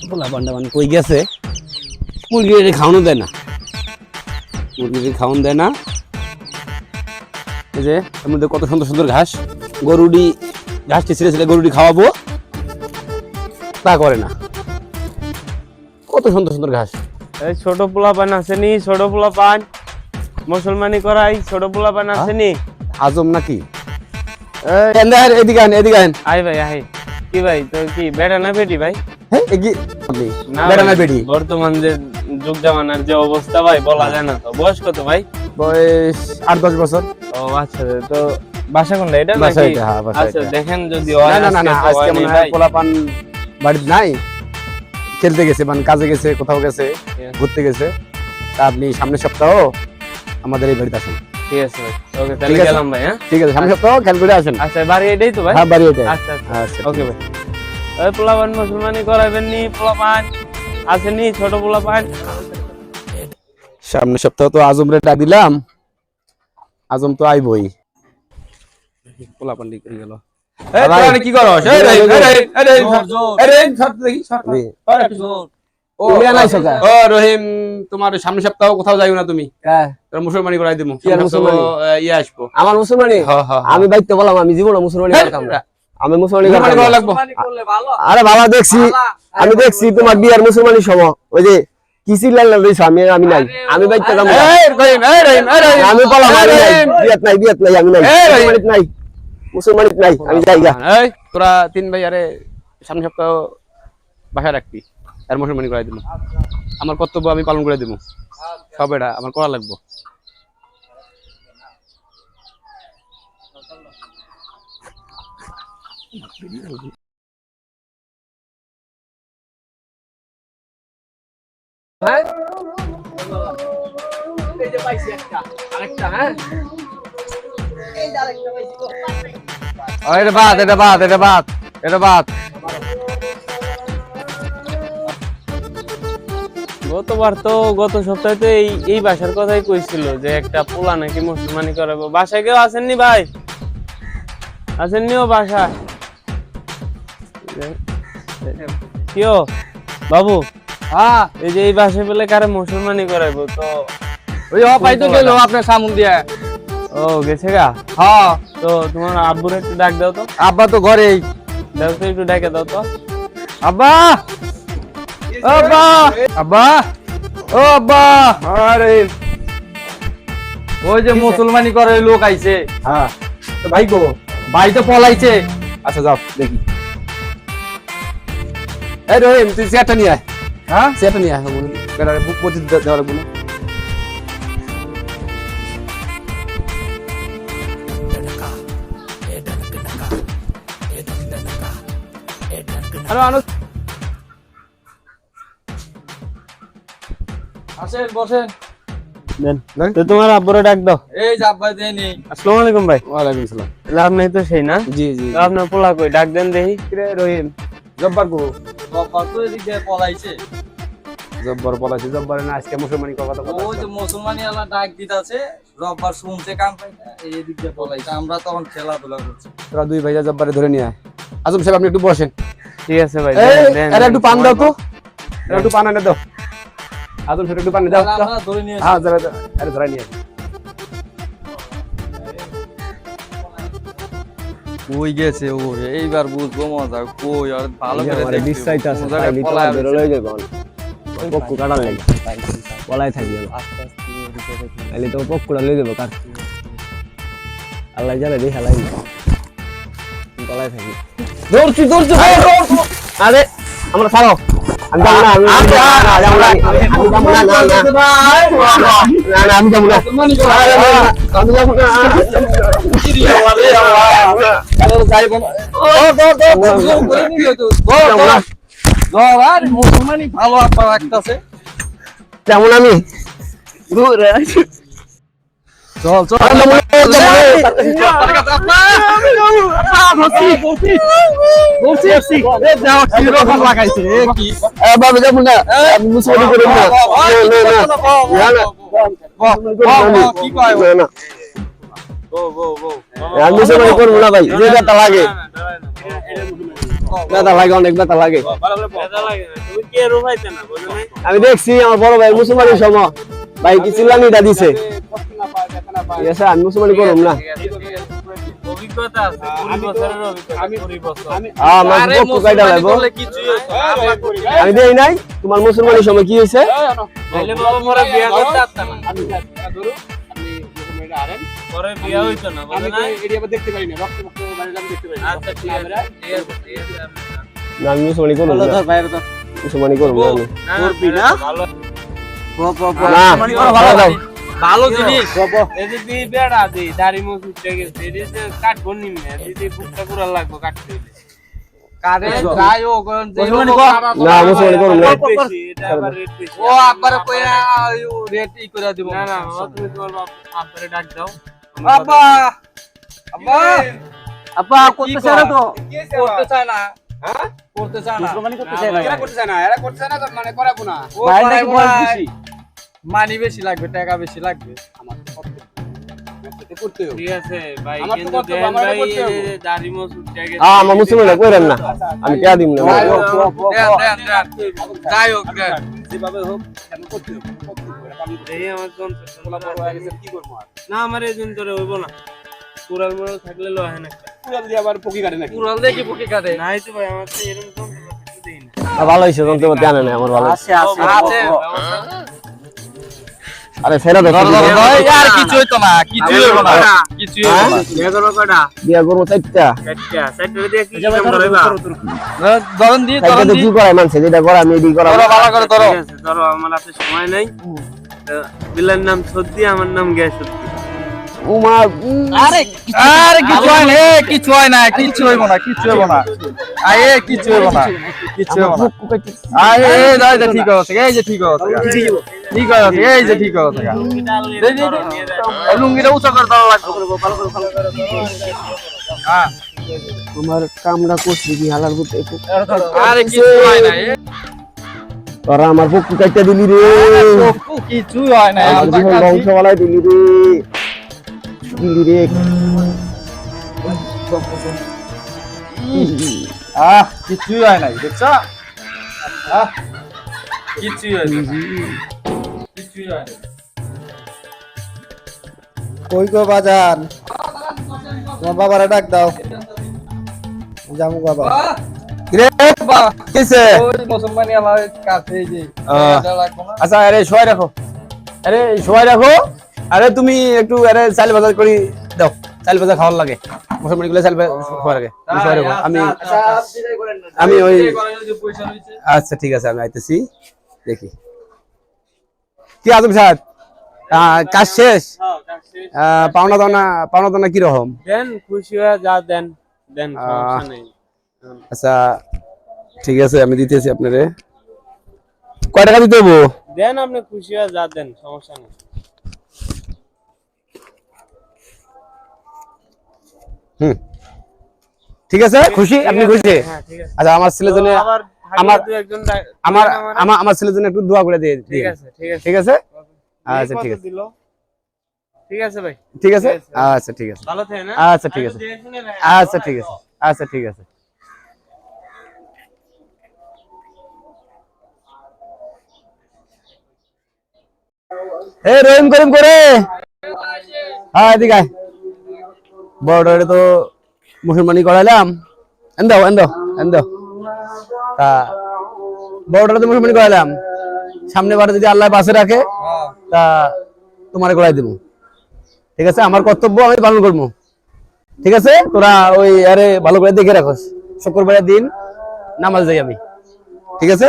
পোলা পান্ডা মানে কই গেছে? মুরগির খাওয়ানো দেয় না, মুরগির খাওয়ানো দেয় না। এই যে এর মধ্যে কত সুন্দর সুন্দর ঘাস, গরুডি ঘাসটি ছিঁড়ে ছিঁড়ে গরুডি খাওয়াবো, তা করে না। কত সুন্দর সুন্দর ঘাস। এই ছোট পোলা পান আসেনি, ছোট পোলা পান মুসলমানি করাই, ছোট পোলা পান আসেনি। আজম নাকি? এদিকে আন, এদিকে আন। আই ভাই আই। কি ভাই তো কি বেটা না বেটি ভাই? বেটা না বেটি? বর্তমান যে যুগ জামানার যে অবস্থা ভাই বলা যায় না। তো বয়স কত ভাই? বয়স 8-10 বছর। ও আচ্ছা, তো বাসা কোনটা এটা বাসা নাকি? এটা, হ্যাঁ বাসা আচ্ছা এটা। দেখেন যদি না আজকে মনে হয় পোলাপান বাড়িতে নাই, খেলতে গেছে, মানে কাজে গেছে, কোথাও গেছে, ঘুরতে গেছে। তা আপনি সামনের সপ্তাহ আমাদের এই বাড়িতে আসেন। ঠিক আছে ভাই, ওকে তাহলে গেলাম ভাই। হ্যাঁ ঠিক আছে, সামনের সপ্তাহ খেল করে আসেন। আচ্ছা বাড়ি এটাই তো ভাই? হ্যাঁ বাড়ি এটা। আচ্ছা আচ্ছা ওকে ভাই। ওই পোলাপান মুসলমানি করাবেন নি, পোলাপান আসেনি ছোট পোলাপান। সামনের সপ্তাহ তো আজম রে ডাক দিলাম, আজম তো আইবই। পোলাপান দিকে গেল। কি করস? ও রহিম, তোমার সামনের সপ্তাহ কোথাও যাইও না তুমি, মুসলমানি করাই দিব। ইয়ে আসবো আমার মুসলমানি, আমি বাইতে বললাম আমি জীবনে মুসলমানি করতাম না। আমি মুসলমানি করা লাগবো। আরে বাবা দেখছি, আমি দেখছি তোমার বিয়ার মুসলমানি সময় ওই যে কি সিলাল দিছ, আমি নাই, আমি বাইতে যাবো। আমি বললাম বিয়াত নাই আমি নাই, মুসলমানিত নাই, মুসলমানিত নাই, আমি যাই গা। এই তোরা 3 ভাই আরে সামনের সপ্তাহ বাসায় রাখবি, আর মুসলমানি করাই দিব। আমার কর্তব্য আমি পালন করে দিব, সব এটা আমার করা লাগবো। এটা বাদ, এটা বাদ, এটা বাদ, এটা বাদ। গতবার তো গত সপ্তাহে তো এই বাসার কথাই কইছিল যে একটা পোলা নাকি মুসলমানি করাবো। বাসায় কেউ আসেননি ভাই? আসেননি ও বাসা? কিও বাবু, হ্যাঁ এই যে এই বাসায় পেলে কারে মুসলমানি করাইবো? তো ওই অপাই তো গেল আপনার সামুন দিয়া। ও গেছে গা? হ্যাঁ তো তোমার আব্বুর একটু ডাক দাও তো। আব্বা তো ঘরেই। দাও তো, একটু ডাকে দাও তো। আব্বা, আব্বা, আব্বা, ও আব্বা। আরে ওই যে মুসলমানি করে লোক আইছে। হ্যাঁ তো ভাই গো, ভাই তো পলাইছে। আচ্ছা যাও দেখি। এই রহিম, তুই চেয়ারটা নিয়ে আয়। হ্যাঁ চেয়ারটা নিয়ে আয়, বেড়ারে বুক পতি দেওয়ার গুলো। আসেন বসেন। তো তোমার আব্বুরে ডাক দাও। এই যে আব্বা দেনি। আসসালামু আলাইকুম ভাই। ওয়ালাইকুম সালাম। লাভ নাই তো সেই না? জি জি। তো আপনার পোলা কই, ডাক দেন দেখি। কিরে রহিম, জব্বার গো। বাবা তো এদিকে পলাইছে। জব্বার বলাছি, জব্বার না আজকে মুসলমানি কথা বলা। ওই যে মুসলমানি আলা ডাক দিতাছে, রব্বার শুনছে কাম পাইছে, এই দিকে পলাইছে। আমরা তখন খেলাধুলা করছি। তোরা 2 ভাইয়া জব্বারে ধরে নিয়ে আয়। আজম সাহেব আপনি একটু বসেন। ঠিক আছে ভাই। এই একটু পান দাও তো, একটু পান এনে দাও। আজম সাহেব একটু পান দাও। আমরা ধরে নিয়ে হ্যাঁ ধরে আরে ধরে নিয়ে আয়। কই গেছে ও? এইবার বুঝবো মজা। কই আর ভালো করে আমারে দেখি। বিশ্বাইতে আছে, মজাটা তাইলে তো পলায় বের আছে। লই যাবে অন। পক্কু কাটা লাগে, পলাই থাকবে। আস্তে আস্তে তাইলে তো পক্কুটা লই যাবে কাট। আল্লাহ জানে রে হালাই। পলাই থাকবে। দৌড়ছি। আরে আমরা ছাড়ো। আমি যাবো না, আমি যাবো না। আমি যাবো না। মুসলমানি ভালো আপা রাখতেছে। যেমন আমি চল চল বাবা যাবো না, আমি মুসলমান করি না। কি কয়? আমি মুসলমানি করবো না ভাই, যে ব্যথা লাগে, ব্যথা লাগে, অনেক ব্যথা লাগে। আমি দেখছি আমার বড় ভাই মুসলমানের সময় ভাই কি চিল্লানিটা দিছে, ঠিক আছে আমি মুসলমানি করব না। অভিজ্ঞতা আছে 20 বছরের অভিজ্ঞতা, 20 বছর। আমার পক্ষ কাইটা লাগবো, আমি দেই নাই। তোমার মুসলমানের সময় কি হয়েছে? তাইলে বাবা মোরা বিয়া করতে পারতাম না, আমি ধরো আমি মুসলমানরা আরেন পরে বিয়া হইতো না, বলে না এরিয়া দেখতে পারি না, রক্ত রক্ত বাড়িতে আমি দেখতে পারি না। আচ্ছা ঠিক আছে, না আমি মুসলমানি করব না, ধর বাইরে ধর, মুসলমানি করব না আমি। করবি না? ভালো না মুসলমানি করো, ভালো দাও, ভালো জিনিস। এই যে দি বেড়া দি দাড়ি মুছ উঠে গেছে, এই যে কাটবো নিমনে, দিদি বুকটা পুরা লাগবো কাটতে হইলে। কারে যাই ও কোন যে মুসলমানি কর না, মুসলমানি করব না। এটা আবার রেট বেশি। ও আব্বারে কইরা রেট ই করে দিব। না না বাবা, তুমি তোমার আব্বারে ডাক দাও। আব্বা আব্বা আপা করতে চায় না তো, করতে চায় না, হ্যাঁ করতে চায় না, মুসলমানি করতে চায় না, এরা করতে চায় না, এরা করতে চায় না তো মানে করাবো না। ও ভাই নাকি করাবো বয়স না, বেশি? মানি বেশি লাগবে, টাকা বেশি লাগবে। আমার তো করতে হবে। ঠিক আছে ভাই, আমার তো কিন্তু করতে হবে, দেন আমার ভাই করতে হবে। এই যে দাড়ি মুছ উঠে গেছে। আমার মুসলমানি কইরেন না, আমি কে দিম না। দেন, যাই হোক দেন। যেভাবে হোক কেন করতে হবে, এই আমার যন্ত্র কি করব আর না, আমার এই যন্ত্রে হইব না। কুড়াল মুড়াল থাকলে লো হয় না, পুরাল দিয়ে আবার পকি কাটে নাকি? পুরাল দেখি বুকে কাটে। নাই তো ভাই, আমার তো এরকম যন্ত্র থাকতে দেই না। ভালো হইছে, যন্ত্র মধ্যে আনে না, আমার ভালো আছে। আছে আরে সেরা দাও, আর কিছু হইতো না, কিছু হইবো না, কিছু হইবো না। বিয়া করবো কয়টা? বিয়া করবো চারটা। চারটা দিয়ে কি কাম করাইবা? ধরন দি চারটা ধরন দিয়ে দি কি করায় মানুষে, যেটা করা আমি এটাই করা। ধরো ভালো করে ধরো। ঠিক আছে, ধরো, আমার হাতে সময় নাই। বিলের নাম সত্যি, আমার নাম গ্যাস সত্যি। উমা আরে কিছু হয় না, কিছু হয় না, কিছু হইবো না, কিছু হইবো না, আয়ে কিছু হইবো না, কিছু হইবো না। আয়ে এই দাই দে ঠিক আছে, এই যে ঠিক আছে, ঠিক আছে, এই যে ঠিক আছে। এই লুঙ্গিটা উঁচা করে ধরা লাগবে। হ্যাঁ তোমার কামড়া করছি কি হালার বুতে, আরে কিছু হয় না, তোরা আমার পক্ষ কাটতে দিলি রে, কিছু হয় না। আমার জীবন ধ্বংস বানাই দিলি রে, দিলি রে। কিছুই হয় নাই, দেখছো? কিছুই হয় না, কিছুই হয় না। কই গো বাজান, তোমার বাবারে ডাক দাও, জামু বাবা। রে কিসে? ওই মুসলমানি আমার কাছে এই যে এটা লাগবে না। আচ্ছা আরে সবাই রাখো, আরে সবাই রাখো। আরে তুমি একটু আরে চাল বাজার করি দাও, চাল বাজার খাওয়ার লাগে, মুসলমান গুলো চাল খাওয়ার লাগে। সবাই রাখো, আমি ওই পয়সা রয়েছে। আচ্ছা ঠিক আছে, আমি আইতেছি, দেখি কি আজম সাহেব কাজ শেষ? পাওনা দাওনা কি রকম? দেন, খুশি হয়ে যা দেন, দেন, সমস্যা নেই। আচ্ছা ঠিক আছে, আমি দিতেছি আপনারে। কয় টাকা দিতে হবো? দেন, আপনি খুশি হয়ে যা দেন, সমস্যা নেই। ঠিক আছে, খুশি? আপনি খুশি? হ্যাঁ ঠিক আছে। আচ্ছা আমার ছেলের জন্য, আবার আমার দু একজন আমার আমার ছেলের জন্য একটু দোয়া করে দিয়ে ঠিক আছে, ঠিক আছে, ঠিক আছে? আচ্ছা ঠিক আছে, দিল। ঠিক আছে ভাই, ঠিক আছে, আচ্ছা ঠিক আছে, ভালো থাকেন। আচ্ছা ঠিক আছে, আচ্ছা ঠিক আছে, আচ্ছা ঠিক আছে। এই রহিম করিম করে, হ্যাঁ এদিকে আয়। বড় তো মুসলমানি করাইলাম, এন্দাও এন্দাও এন্দাও, তা বড়টা তো মুসলমানি করাইলাম, সামনে বারে যদি আল্লাহ বাসে রাখে তা তোমারে করাই দেবো। ঠিক আছে, আমার কর্তব্য আমি পালন করবো। ঠিক আছে, তোরা ওই আরে ভালো করে দেখে রাখোস, শুক্রবারের দিন নামাজ যাই আমি। ঠিক আছে।